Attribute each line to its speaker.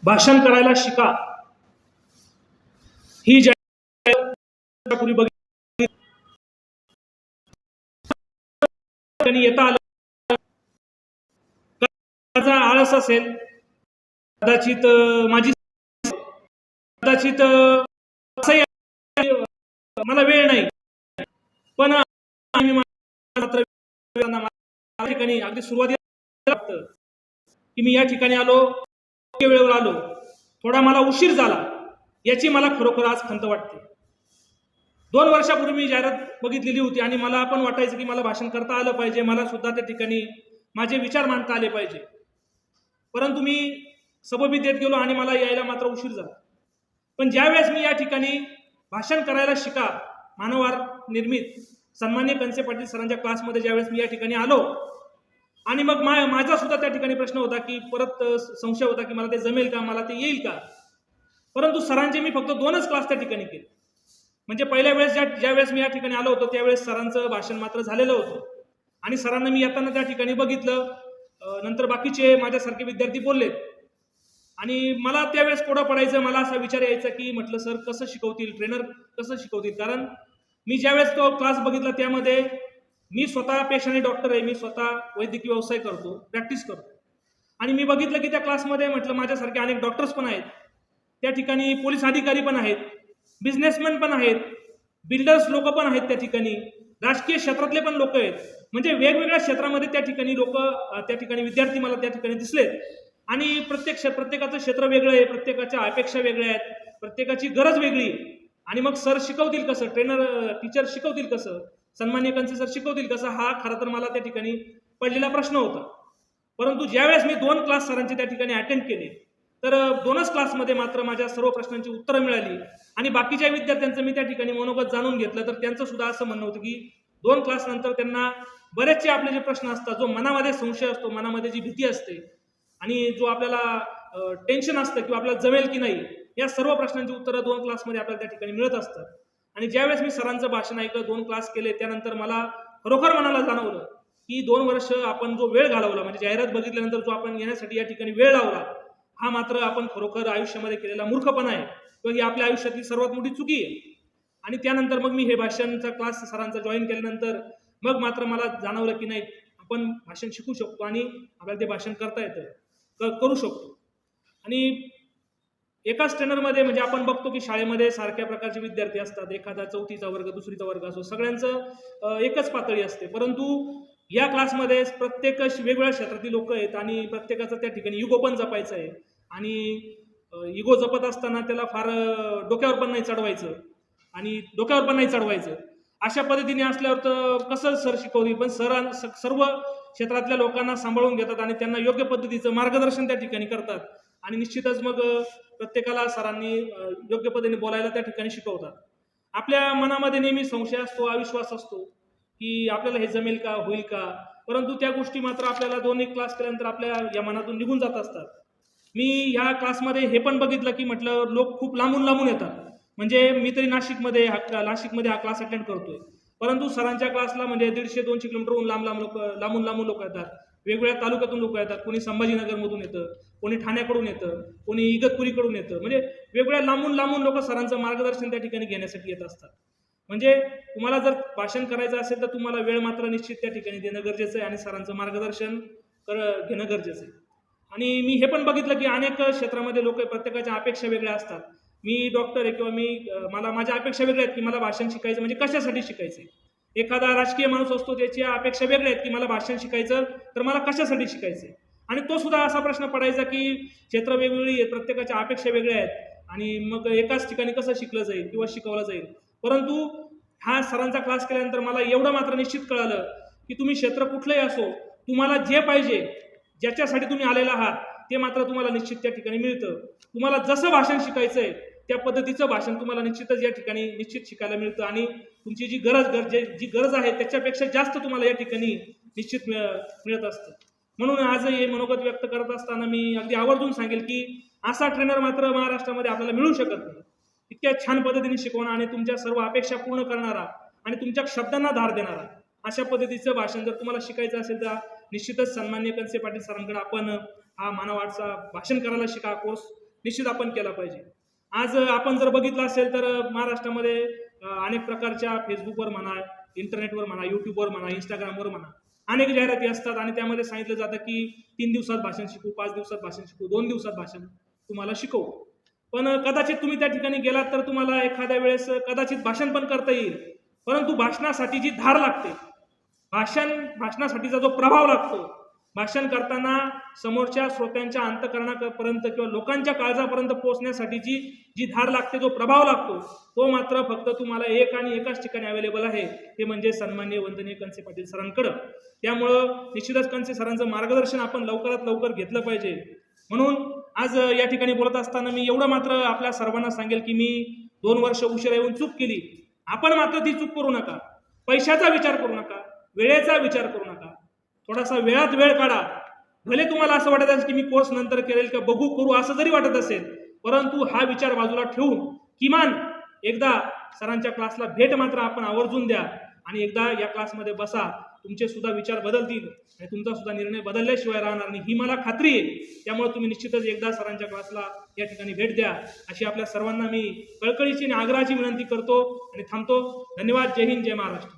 Speaker 1: भाषण करायला शिका ही पूर्वी बघितली येता आलं आळस असेल कदाचित माझी कदाचित मला वेळ नाही पण ठिकाणी अगदी सुरुवातीला की मी या ठिकाणी आलो वेळेवर आलो थोडा मला उशीर झाला याची मला खरोखर आज खंत वाटते। 2 वर्षापूर्वी मी जाहिरात बघितलेली होती आणि मला पण वाटायचं की मला भाषण करता आलं पाहिजे, मला सुद्धा त्या ठिकाणी माझे विचार मांडता आले पाहिजे, परंतु मी सबबी देत गेलो आणि मला यायला मात्र उशीर झाला। पण ज्यावेळेस मी या ठिकाणी भाषण करायला शिका मानवार निर्मित सन्माननीय कंसे पाटील सरांच्या क्लासमध्ये ज्यावेळेस मी या ठिकाणी आलो आणि मग माझा सुद्धा त्या ठिकाणी प्रश्न होता की परत संशय होता की मला ते जमेल का, मला ते येईल का, परंतु सरांचे मी फक्त 2च क्लास त्या ठिकाणी केले। म्हणजे पहिल्या वेळेस ज्यावेळेस मी या ठिकाणी आलो होतो त्यावेळेस सरांचं भाषण मात्र झालेलं होतं आणि सरांना मी येताना त्या ठिकाणी बघितलं, नंतर बाकीचे माझ्यासारखे विद्यार्थी बोलले आणि मला त्यावेळेस कोडं पडायचं, मला असा विचार यायचा की म्हटलं सर कसं शिकवतील, ट्रेनर कसं शिकवतील, कारण मी ज्यावेळेस तो क्लास बघितला त्यामध्ये मी स्वतः पेशाने डॉक्टर आहे, मी स्वतः वैद्यकीय व्यवसाय करतो, प्रॅक्टिस करतो आणि मी बघितलं की त्या क्लासमध्ये म्हटलं माझ्यासारखे अनेक डॉक्टर्स पण आहेत, त्या ठिकाणी पोलीस अधिकारी पण आहेत, बिझनेसमॅन पण आहेत, बिल्डर्स लोक पण आहेत, त्या ठिकाणी राजकीय क्षेत्रातले पण लोक आहेत, म्हणजे वेगवेगळ्या क्षेत्रामध्ये त्या ठिकाणी लोक त्या ठिकाणी विद्यार्थी मला त्या ठिकाणी दिसलेत आणि प्रत्येकाचं क्षेत्र वेगळं आहे, प्रत्येकाच्या अपेक्षा वेगळ्या आहेत, प्रत्येकाची गरज वेगळी आणि मग सर शिकवतील कसं, टीचर शिकवतील कसं, सन्माननीय कंसे सर शिकवतील कसं, हा खरं तर मला त्या ठिकाणी पडलेला प्रश्न होता। परंतु ज्यावेळेस मी 2 क्लास सरांचे त्या ठिकाणी अटेंड केले तर 2च क्लासमध्ये मात्र माझ्या सर्व प्रश्नांची उत्तरं मिळाली आणि बाकीच्या विद्यार्थ्यांचं मी त्या ठिकाणी मनोगत जाणून घेतलं तर त्यांचं सुद्धा असं म्हणणं होतं की 2 क्लास नंतर त्यांना बरेचसे आपले जे प्रश्न असतात, जो मनामध्ये संशय असतो, मनामध्ये जी भीती असते आणि जो आपल्याला टेन्शन असतं किंवा आपल्याला जमेल की नाही, या सर्व प्रश्नांची उत्तरं 2 क्लासमध्ये आपल्याला त्या ठिकाणी मिळत असतात। आणि ज्यावेळेस मी सरांचं भाषण ऐकलं, 2 क्लास केले, त्यानंतर मला खरोखर मनाला जाणवलं की 2 वर्ष आपण जो वेळ घालवला, म्हणजे जाहिरात बघितल्यानंतर जो आपण येण्यासाठी या ठिकाणी वेळ लावला, हा मात्र आपण खरोखर आयुष्यामध्ये केलेला मूर्खपणा आहे किंवा ही आपल्या आयुष्यातली सर्वात मोठी चुकी आहे। आणि त्यानंतर मग मी हे भाषणचा क्लास सरांचा जॉईन केल्यानंतर मग मात्र मला जाणवलं की नाही, आपण भाषण शिकू शकतो आणि आपल्याला ते भाषण करता येतं, करू शकतो। आणि एकाच ट्रेनरमध्ये म्हणजे आपण बघतो की शाळेमध्ये सारख्या प्रकारचे विद्यार्थी असतात, एखादा 4थीचा वर्ग 2रीचा वर्ग असो, सगळ्यांचं एकच पातळी असते, परंतु या क्लासमध्ये प्रत्येक वेगवेगळ्या क्षेत्रातील लोक आहेत आणि प्रत्येकाचं त्या ठिकाणी इगो पण जपायचं आहे आणि इगो जपत असताना त्याला फार डोक्यावर पण नाही चढवायचं अशा पद्धतीने असल्यावर तर कसं सर शिकवतील, पण सर सर्व क्षेत्रातल्या लोकांना सांभाळून घेतात आणि त्यांना योग्य पद्धतीचं मार्गदर्शन त्या ठिकाणी करतात आणि निश्चितच मग प्रत्येकाला सरांनी योग्य पद्धतीने बोलायला त्या ठिकाणी शिकवतात। आपल्या मनामध्ये नेहमी संशय असतो, अविश्वास असतो की आपल्याला हे जमेल का, होईल का, परंतु त्या गोष्टी मात्र आपल्याला 2 क्लास केल्यानंतर आपल्या या मनातून निघून जात असतात। मी ह्या क्लासमध्ये हे पण बघितलं की म्हटलं लोक खूप लांबून येतात, म्हणजे मी तरी नाशिकमध्ये हा क्लास अटेंड करतोय, परंतु सरांच्या क्लासला म्हणजे 150-200 किलोमीटरहून लांबून लोक येतात, वेगवेगळ्या तालुक्यातून लोक येतात, कोणी संभाजीनगरमधून येतं, कोणी ठाण्याकडून येतं, कोणी इगतपुरीकडून येतं, म्हणजे वेगवेगळ्या लांबून लोक सरांचं मार्गदर्शन त्या ठिकाणी घेण्यासाठी येत असतात। म्हणजे तुम्हाला जर भाषण करायचं असेल तर तुम्हाला वेळ मात्र निश्चित त्या ठिकाणी देणं गरजेचं आहे आणि सरांचं मार्गदर्शन घेणं गरजेचं आहे। आणि मी हे पण बघितलं की अनेक क्षेत्रामध्ये लोक प्रत्येकाच्या अपेक्षा वेगळ्या असतात, मी डॉक्टर आहे किंवा मला माझ्या अपेक्षा वेगळ्या आहेत की मला भाषण शिकायचं म्हणजे कशासाठी शिकायचं, एखादा राजकीय माणूस असतो त्याच्या अपेक्षा वेगळ्या आहेत की मला भाषण शिकायचं तर मला कशासाठी शिकायचं, आणि तो सुद्धा असा प्रश्न पडायचा की क्षेत्र वेगवेगळी आहेत, प्रत्येकाच्या अपेक्षा वेगळ्या आहेत आणि मग एकाच ठिकाणी कसं शिकलं जाईल किंवा शिकवलं जाईल। परंतु हा सरांचा क्लास केल्यानंतर मला एवढं मात्र निश्चित कळालं की तुम्ही क्षेत्र कुठलंही असो, तुम्हाला जे पाहिजे, ज्याच्यासाठी तुम्ही आलेला आहात ते मात्र तुम्हाला निश्चित त्या ठिकाणी मिळतं। तुम्हाला जसं भाषण शिकायचंय त्या पद्धतीचं भाषण तुम्हाला निश्चितच या ठिकाणी निश्चित शिकायला मिळतं आणि तुमची जी गरज आहे त्याच्यापेक्षा जास्त तुम्हाला या ठिकाणी निश्चित मिळत असतं। म्हणून आज हे मनोगत व्यक्त करत असताना मी अगदी आवर्जून सांगेल की असा ट्रेनर मात्र महाराष्ट्रामध्ये आपल्याला मिळू शकत नाही, इतक्या छान पद्धतीने शिकवणारा आणि तुमच्या सर्व अपेक्षा पूर्ण करणारा आणि तुमच्या शब्दांना धार देणारा अशा पद्धतीचं भाषण जर तुम्हाला शिकायचं असेल तर निश्चितच सन्माननीय कंसे पाटील सरांकडे आपण हा मानव आर्टचा भाषण करायला शिका कोर्स निश्चित आपण केला पाहिजे. आज आपण जर बघितलं असेल तर महाराष्ट्रामध्ये अनेक प्रकारच्या फेसबुकवर म्हणा, इंटरनेटवर म्हणा, यूट्यूबवर म्हणा, इंस्टाग्रामवर म्हणा, अनेक जाहिराती असतात आणि त्यामध्ये सांगितलं जातं की 3 दिवसात भाषण शिकू, 5 दिवसात भाषण शिकू, 2 दिवसात भाषण तुम्हाला शिकवू. पण कदाचित तुम्ही त्या ठिकाणी गेलात तर तुम्हाला एखाद्या वेळेस कदाचित भाषण पण करता येईल, परंतु भाषणासाठी जी धार लागते, भाषणासाठीचा जो प्रभाव लागतो, भाषण करताना समोरच्या श्रोत्यांच्या अंतःकरणापर्यंत किंवा लोकांच्या काळजापर्यंत पोहोचण्यासाठीची जी धार लागते, जो प्रभाव लागतो, तो मात्र फक्त तुम्हाला एकाच ठिकाणी अवेलेबल आहे, ते म्हणजे सन्माननीय वंदनीय कंसे पाटील सरांकडं. त्यामुळं निश्चितच कंसे सरांचं मार्गदर्शन आपण लवकरात लवकर घेतलं पाहिजे. म्हणून आज या ठिकाणी बोलत असताना मी एवढं मात्र आपल्या सर्वांना सांगेल की मी 2 वर्ष उशिरा येऊन चूक केली. आपण मात्र ती चूक करू नका. पैशाचा विचार करू नका, वेळेचा विचार करू नका. थोडासा वेळात वेळ काढा. भले तुम्हाला असं वाटत असेल की मी कोर्स नंतर करेल का बघू करू असं जरी वाटत असेल, परंतु हा विचार बाजूला ठेवून किमान एकदा सरांच्या क्लासला भेट मात्र आपण आवर्जून द्या आणि एकदा या क्लासमध्ये बसा. तुमचे सुद्धा विचार बदलतील आणि तुमचा सुद्धा निर्णय बदलल्याशिवाय राहणार नाही, ही मला खात्री आहे. त्यामुळे तुम्ही निश्चितच एकदा सरांच्या क्लासला या ठिकाणी भेट द्या, अशी आपल्या सर्वांना मी कळकळीची आणि आग्रहाची विनंती करतो आणि थांबतो. धन्यवाद. जय हिंद, जय महाराष्ट्र.